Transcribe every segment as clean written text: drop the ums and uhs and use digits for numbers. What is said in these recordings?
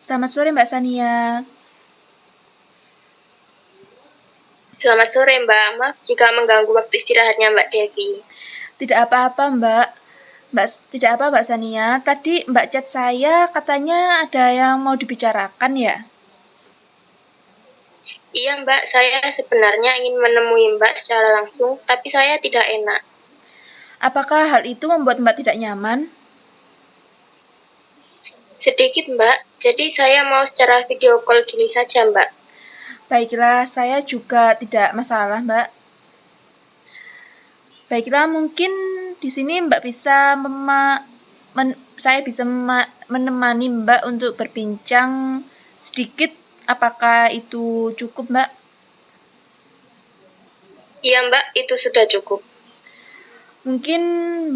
Selamat sore Mbak Sania. Selamat sore Mbak, maaf jika mengganggu waktu istirahatnya Mbak Devi. Tidak apa-apa Mbak. Tidak apa Mbak Sania. Tadi Mbak chat saya katanya ada yang mau dibicarakan ya? Iya Mbak, saya sebenarnya ingin menemui Mbak secara langsung, tapi saya tidak enak. Apakah hal itu membuat Mbak tidak nyaman? Sedikit Mbak, jadi saya mau secara video call gini saja Mbak. Baiklah, saya juga tidak masalah Mbak. Baiklah, mungkin di sini Mbak bisa saya bisa menemani Mbak untuk berbincang sedikit. Apakah itu cukup Mbak? Iya Mbak, itu sudah cukup. Mungkin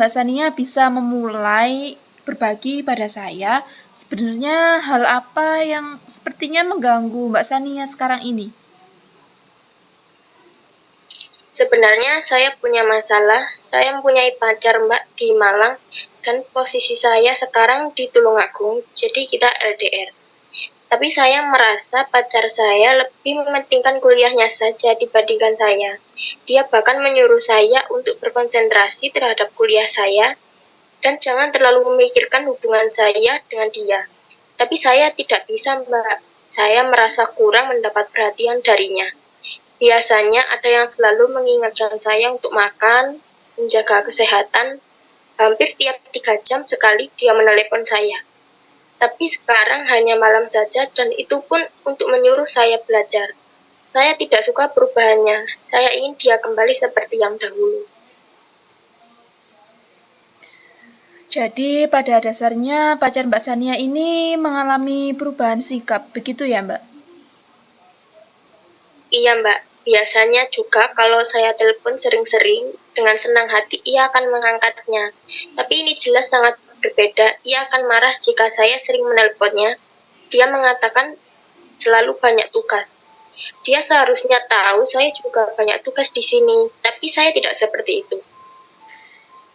Mbak Sania bisa memulai berbagi pada saya sebenarnya hal apa yang sepertinya mengganggu Mbak Sania sekarang ini. Sebenarnya saya punya masalah, saya mempunyai pacar Mbak di Malang, dan posisi saya sekarang di Tulungagung, jadi kita LDR. Tapi saya merasa pacar saya lebih mementingkan kuliahnya saja dibandingkan saya. Dia bahkan menyuruh saya untuk berkonsentrasi terhadap kuliah saya dan jangan terlalu memikirkan hubungan saya dengan dia. Tapi saya tidak bisa, Mbak. Saya merasa kurang mendapat perhatian darinya. Biasanya ada yang selalu mengingatkan saya untuk makan, menjaga kesehatan. Hampir tiap 3 jam sekali dia menelepon saya. Tapi sekarang hanya malam saja dan itu pun untuk menyuruh saya belajar. Saya tidak suka perubahannya. Saya ingin dia kembali seperti yang dahulu. Jadi pada dasarnya pacar Mbak Sania ini mengalami perubahan sikap, begitu ya Mbak? Iya Mbak, biasanya juga kalau saya telepon sering-sering, dengan senang hati ia akan mengangkatnya. Tapi ini jelas sangat berbeda. Ia akan marah jika saya sering menelponnya. Dia mengatakan selalu banyak tugas. Dia seharusnya tahu saya juga banyak tugas di sini, tapi saya tidak seperti itu.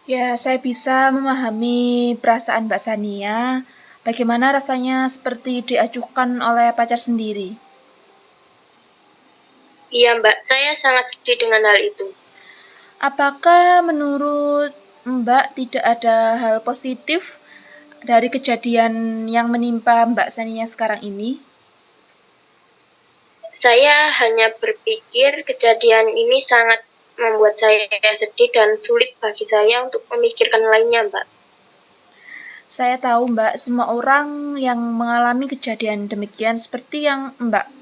Ya, saya bisa memahami perasaan Mbak Sania. Bagaimana rasanya seperti diacuhkan oleh pacar sendiri? Iya Mbak, saya sangat sedih dengan hal itu. Apakah menurut Mbak tidak ada hal positif dari kejadian yang menimpa Mbak Sania sekarang ini? Saya hanya berpikir kejadian ini sangat membuat saya sedih dan sulit bagi saya untuk memikirkan lainnya, Mbak. Saya tahu Mbak, semua orang yang mengalami kejadian demikian seperti yang Mbak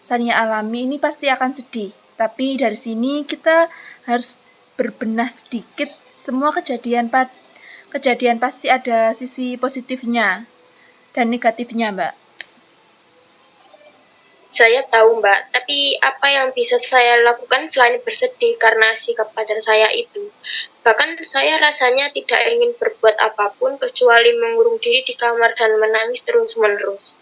Sania alami ini pasti akan sedih. Tapi dari sini kita harus berbenah sedikit. Semua kejadian pasti ada sisi positifnya dan negatifnya, Mbak. Saya tahu, Mbak, tapi apa yang bisa saya lakukan selain bersedih karena sikap pacar saya itu? Bahkan saya rasanya tidak ingin berbuat apapun kecuali mengurung diri di kamar dan menangis terus-menerus.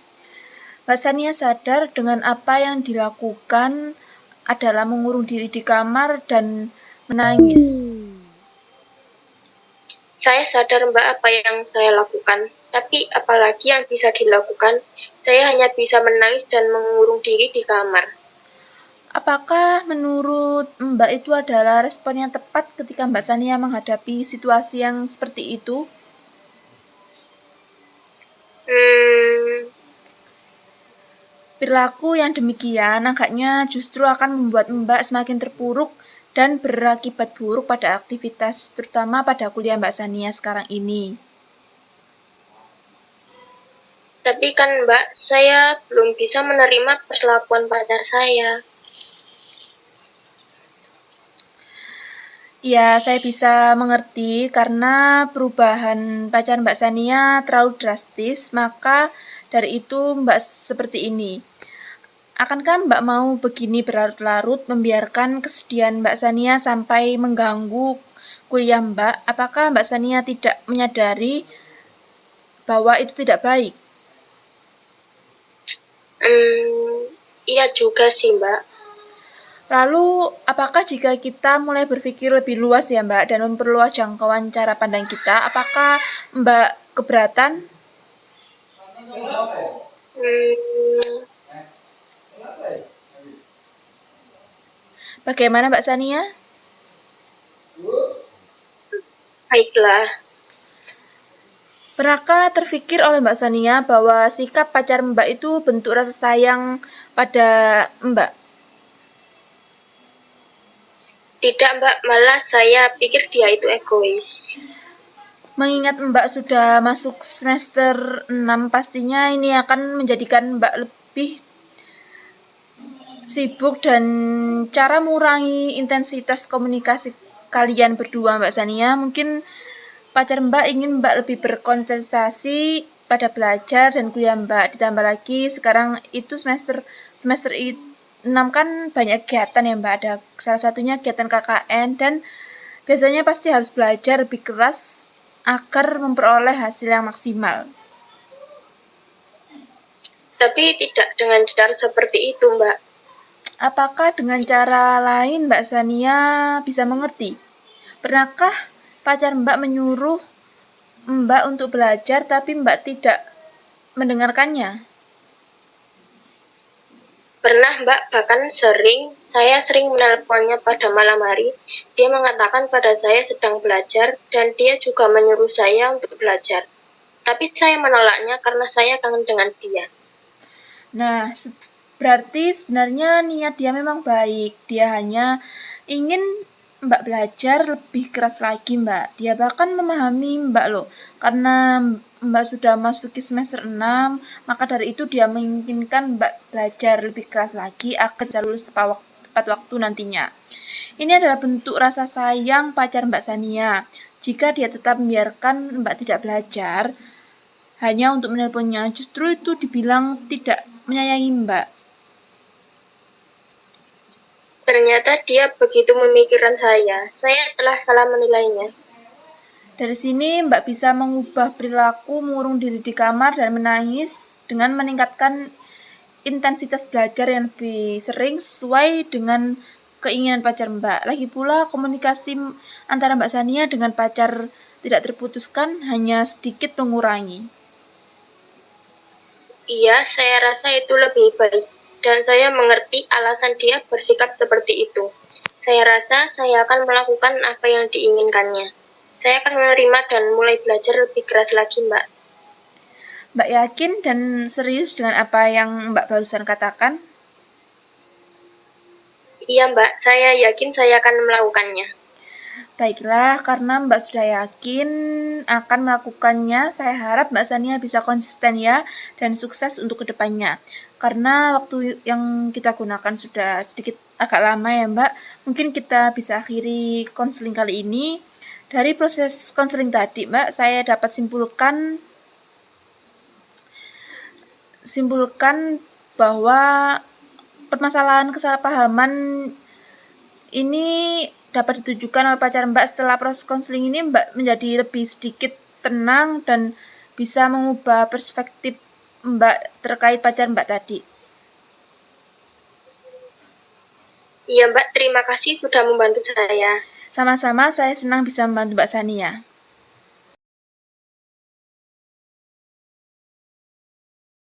Mbak Sania sadar dengan apa yang dilakukan adalah mengurung diri di kamar dan menangis. Saya sadar Mbak apa yang saya lakukan, tapi apalagi yang bisa dilakukan, saya hanya bisa menangis dan mengurung diri di kamar. Apakah menurut Mbak itu adalah respon yang tepat ketika Mbak Sania menghadapi situasi yang seperti itu? Perilaku yang demikian agaknya justru akan membuat Mbak semakin terpuruk dan berakibat buruk pada aktivitas, terutama pada kuliah Mbak Sania sekarang ini. Tapi kan Mbak, saya belum bisa menerima perlakuan pacar saya. Ya, saya bisa mengerti karena perubahan pacar Mbak Sania terlalu drastis, maka dari itu Mbak seperti ini. Akankah Mbak mau begini berlarut-larut membiarkan kesedihan Mbak Sania sampai mengganggu kuliah Mbak? Apakah Mbak Sania tidak menyadari bahwa itu tidak baik? Iya juga sih Mbak. Lalu, apakah jika kita mulai berpikir lebih luas ya Mbak dan memperluas jangkauan cara pandang kita, apakah Mbak keberatan? Hmm, Bagaimana Mbak Sania? baiklah. Pernahkah terfikir oleh Mbak Sania bahwa sikap pacar Mbak itu bentuk rasa sayang pada Mbak? Tidak, Mbak. Malah saya pikir dia itu egois. Mengingat Mbak sudah masuk semester 6, pastinya ini akan menjadikan Mbak lebih sibuk dan cara mengurangi intensitas komunikasi kalian berdua Mbak Sania. Mungkin pacar Mbak ingin Mbak lebih berkonsentrasi pada belajar dan kuliah Mbak. Ditambah lagi sekarang itu semester 6 kan banyak kegiatan ya Mbak. Ada salah satunya kegiatan KKN dan biasanya pasti harus belajar lebih keras agar memperoleh hasil yang maksimal. Tapi tidak dengan cara seperti itu, Mbak. Apakah dengan cara lain Mbak Sania bisa mengerti? Pernahkah pacar Mbak menyuruh Mbak untuk belajar tapi Mbak tidak mendengarkannya? Pernah, Mbak, bahkan saya sering menelponnya pada malam hari. Dia mengatakan pada saya sedang belajar dan dia juga menyuruh saya untuk belajar. Tapi saya menolaknya karena saya kangen dengan dia. Nah, berarti sebenarnya niat dia memang baik. Dia hanya ingin Mbak belajar lebih keras lagi, Mbak. Dia bahkan memahami Mbak loh. Karena Mbak sudah masuki semester 6, maka dari itu dia menginginkan Mbak belajar lebih keras lagi agar bisa lulus tepat waktu nantinya. Ini adalah bentuk rasa sayang pacar Mbak Sania. Jika dia tetap membiarkan Mbak tidak belajar, hanya untuk menelponnya, justru itu dibilang tidak menyayangi Mbak. Ternyata dia begitu memikirkan saya. Saya telah salah menilainya. Dari sini Mbak bisa mengubah perilaku mengurung diri di kamar dan menangis dengan meningkatkan intensitas belajar yang lebih sering sesuai dengan keinginan pacar Mbak. Lagi pula komunikasi antara Mbak Sania dengan pacar tidak terputuskan, hanya sedikit mengurangi. Iya, saya rasa itu lebih baik. Dan saya mengerti alasan dia bersikap seperti itu. Saya rasa saya akan melakukan apa yang diinginkannya. Saya akan menerima dan mulai belajar lebih keras lagi, Mbak. Mbak yakin dan serius dengan apa yang Mbak barusan katakan? Iya, Mbak. Saya yakin saya akan melakukannya. Baiklah, karena Mbak sudah yakin akan melakukannya, saya harap Mbak Sania bisa konsisten ya dan sukses untuk kedepannya. Karena waktu yang kita gunakan sudah sedikit agak lama ya Mbak, mungkin kita bisa akhiri konseling kali ini. Dari proses konseling tadi Mbak, saya dapat simpulkan bahwa permasalahan kesalahpahaman ini dapat ditujukan oleh pacar Mbak. Setelah proses konseling ini Mbak menjadi lebih sedikit tenang dan bisa mengubah perspektif Mbak terkait pacar Mbak tadi. Iya, Mbak. Terima kasih sudah membantu saya. Sama-sama, saya senang bisa membantu Mbak Sania.